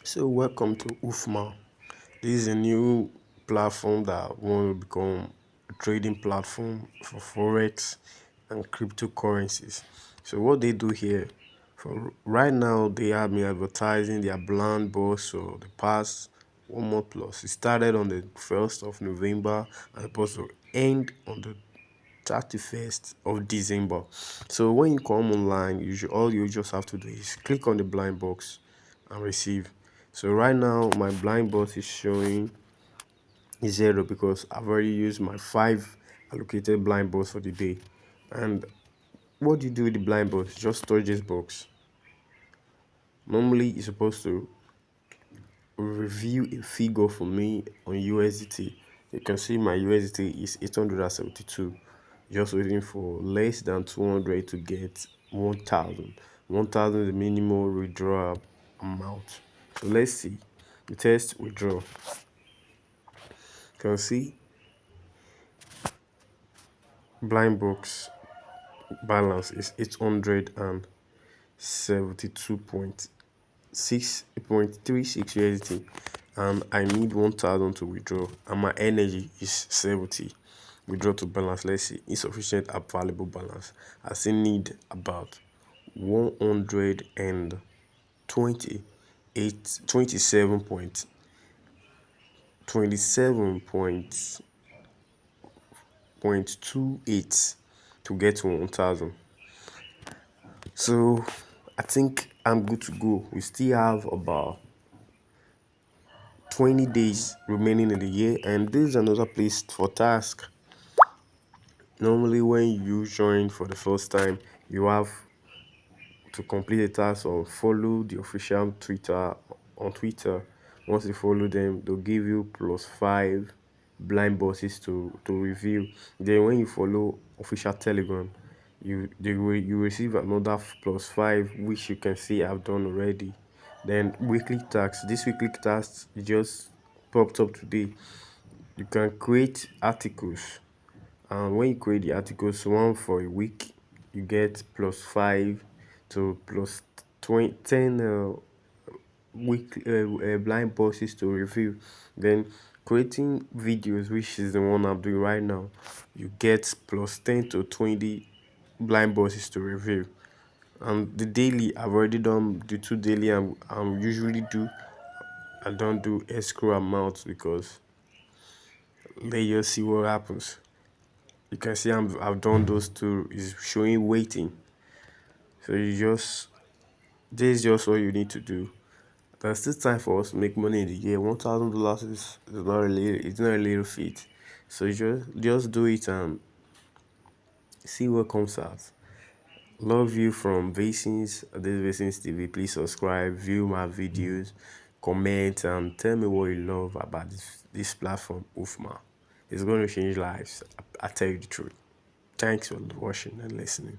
So welcome to Ufmaa. This is a new platform that want to become a trading platform for forex and cryptocurrencies. So what they do here, for right now, they have been advertising their blind box for the past 1 month plus. It started on the 1st of November and supposed to end on the 31st of December. So when you come online, all you just have to do is click on the blind box and receive. So right now my blind box is showing 0 because I've already used my 5 allocated blind box for the day. And what do you do with the blind box? Just touch this box. Normally you're supposed to review a figure for me on USDT. You can see my USDT is 872. Just waiting for less than 200 to get 1000. 1000 is the minimum withdrawal amount. So let's see. The test withdraw. You can see blind box balance is 872.36 USDT, and I need 1000 to withdraw, and my energy is 70. Withdraw to balance. Let's see. Insufficient available balance. I still need about 128 27.28 to get to 1000. So I think I'm good to go. We still have about 20 days remaining in the year, and this is another place for task. Normally when you join for the first time, you have to complete a task or follow the official Twitter on Twitter. Once you follow them, they'll give you +5 blind boxes to review. Then when you follow official Telegram, you receive another +5, which you can see I've done already. Then weekly tasks. This weekly tasks just popped up today. You can create articles, and when you create the articles, one for a week, you get +5 to +10 week blind boxes to review. Then creating videos, which is the one I'm doing right now, you get +10 to 20 blind boxes to review. And the daily, I've already done the 2 daily I'm usually do. I don't do escrow amounts because let you see what happens. You can see I've done those 2. Is showing waiting. So this is just what you need to do. There's still time for us to make money in the year. $1,000 it's not a little feat. So just do it and see what comes out. Love you from Vasins, this Vasins TV. Please subscribe, view my videos, comment, and tell me what you love about this platform, Ufmaa. It's going to change lives. I tell you the truth. Thanks for watching and listening.